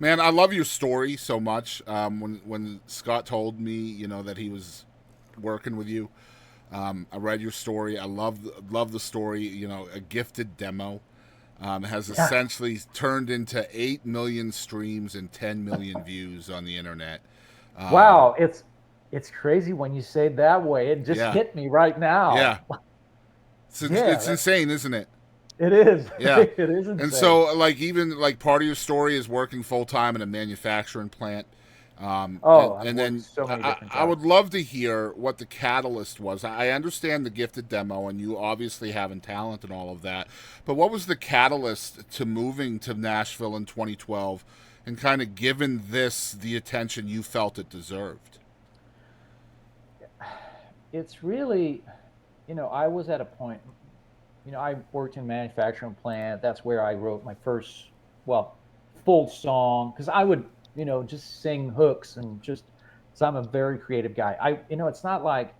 Man, I love your story so much. When Scott told me, that he was working with you, I read your story. I love the story. A gifted demo has Yeah. essentially turned into 8 million streams and 10 million views on the internet. Um, Wow, it's crazy when you say it that way. It just yeah, hit me right now. yeah, Yeah, it's that insane, isn't it? it is. Yeah. It is And insane. so, like, even like part of your story is working full time in a manufacturing plant. Oh, I've And worked then so many different I would jobs. love to hear what the catalyst was. I understand the gifted demo, and you obviously having talent and all of that. But what was the catalyst to moving to Nashville in 2012 and kind of giving this the attention you felt it deserved? It's really, I was at a point, I worked in a manufacturing plant. That's where I wrote my first, well, full song because I would, just sing hooks and just, so I'm a very creative guy. It's not like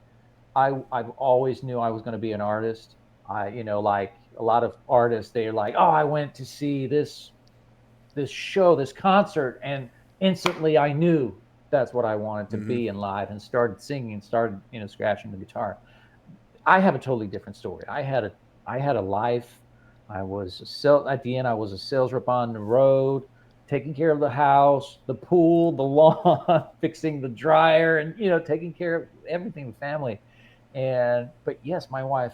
I've always knew I was going to be an artist. Like a lot of artists, they're like, oh, I went to see this show, this concert, and instantly I knew that's what I wanted to Mm-hmm. be in live and started singing, started, scratching the guitar. I have a totally different story. I had a life. At the end I was a sales rep on the road, taking care of the house, the pool, the lawn, fixing the dryer, and taking care of everything, the family. But yes, my wife,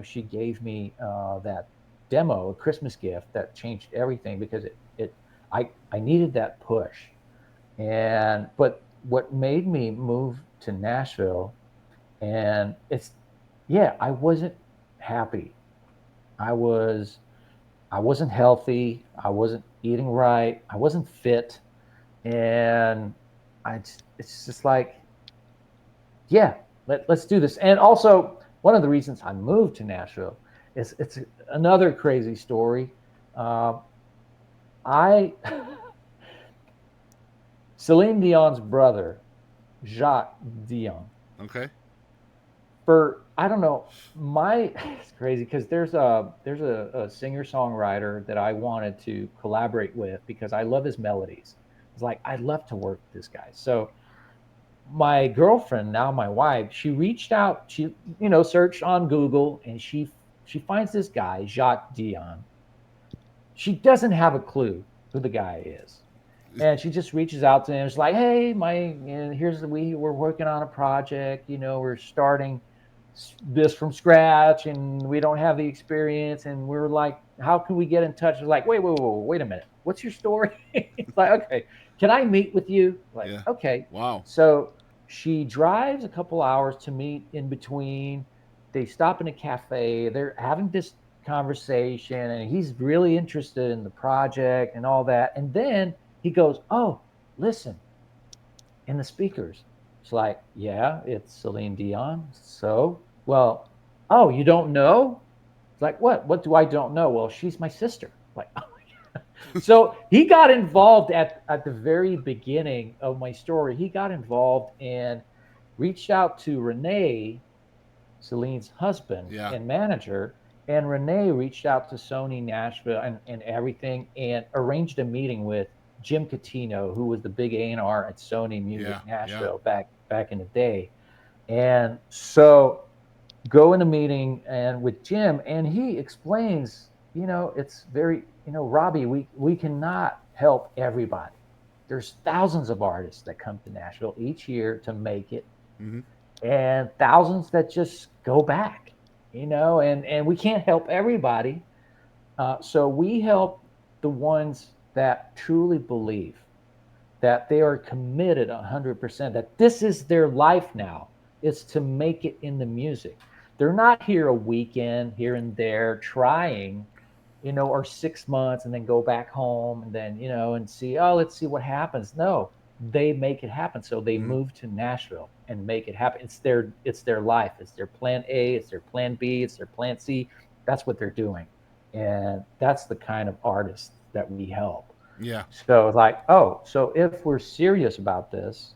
she gave me that demo, a Christmas gift that changed everything because I needed that push. But what made me move to Nashville, and I wasn't happy. I was I wasn't healthy. I wasn't eating right. I wasn't fit, and it's just like, yeah, let's do this. And also, one of the reasons I moved to Nashville is it's another crazy story. Uh, I Celine Dion's brother, Jacques Dion, Okay. for I don't know, my it's crazy because there's a singer songwriter that I wanted to collaborate with because I love his melodies. It's like I'd love to work with this guy. So my girlfriend, now my wife, she reached out. She searched on Google, and she finds this guy, Jacques Dion. She doesn't have a clue who the guy is, and she just reaches out to him. It's like, hey, here's we're working on a project. We're starting this from scratch, and we don't have the experience. And we're like, how can we get in touch? It's like, wait a minute. What's your story? It's like, okay, can I meet with you? Like, Yeah. okay. Wow. So she drives a couple hours to meet in between. They stop in a cafe. They're having this conversation, and he's really interested in the project and all that. And then he goes, oh, listen, in the speakers. It's like, yeah, it's Celine Dion. So, well, oh, you don't know? It's like, what? What do I don't know? Well, she's my sister. Like, so he got involved at the very beginning of my story. He got involved and reached out to Renee, Celine's husband Yeah. and manager. And Renee reached out to Sony Nashville and everything and arranged a meeting with Jim Catino, who was the big A&R at Sony Music Yeah. Yeah. Nashville back in the day. And so go in a meeting and with Jim, and he explains, it's very, Robbie, we cannot help everybody. There's thousands of artists that come to Nashville each year to make it, Mm-hmm. and thousands that just go back, and we can't help everybody. So we help the ones that truly believe that they are committed 100%, that this is their life now, is to make it in the music. They're not here a weekend here and there trying, or 6 months and then go back home and then, and see, oh, let's see what happens. No, they make it happen. So they Mm-hmm. move to Nashville and make it happen. It's their life. It's their plan A, it's their plan B, it's their plan C. That's what they're doing. And that's the kind of artists that we help. Yeah. So it's like, oh, so if we're serious about this,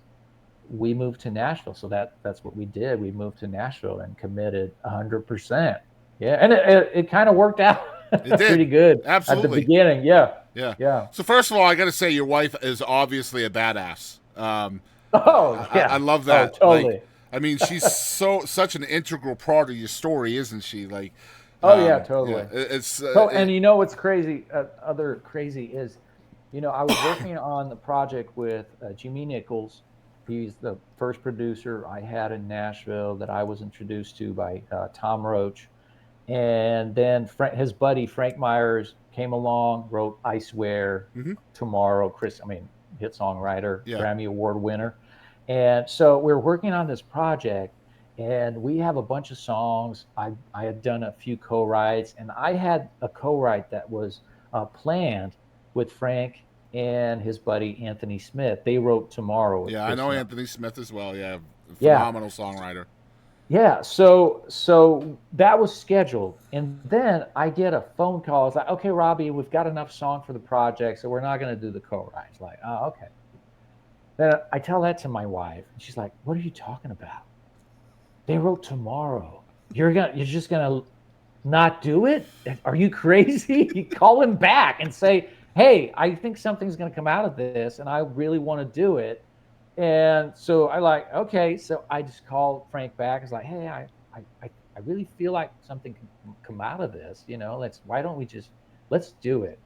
we moved to Nashville. So that's what we did. We moved to Nashville and committed 100%. Yeah, and it kind of worked out. It pretty did. good at the Absolutely. beginning. Yeah, Yeah. yeah. So first of all, I got to say your wife is obviously a badass. Oh I yeah. love Oh, that. Like, totally. I mean, she's such an integral part of your story, isn't she? Like, Oh yeah, yeah, totally. it's So, and you know what's crazy? Other crazy is, I was working on the project with Jimmy Nichols. He's the first producer I had in Nashville that I was introduced to by Tom Roach. And then his buddy Frank Myers came along, wrote "I Swear," hmm "Tomorrow." Hit songwriter, yeah. Grammy Award winner. And so we're working on this project, and we have a bunch of songs. I had done a few co-writes, and I had a co-write that was planned with Frank and his buddy Anthony Smith. They wrote "Tomorrow" with Yeah, I Chris know Young. Anthony Smith as well. Yeah, Yeah, phenomenal songwriter. yeah, so that was scheduled, and then I get a phone call. It's like, okay, Robbie, we've got enough song for the project, so we're not going to do the co-write. It's like, oh, okay. Then I tell that to my wife, and she's like, "What are you talking about? They wrote Tomorrow. You're just gonna not do it? Are you crazy? You call him back and say, hey, I think something's going to come out of this, and I really want to do it." And so I like, okay. So I just called Frank back. It's like, hey, I really feel like something can come out of this. Why don't we let's do it.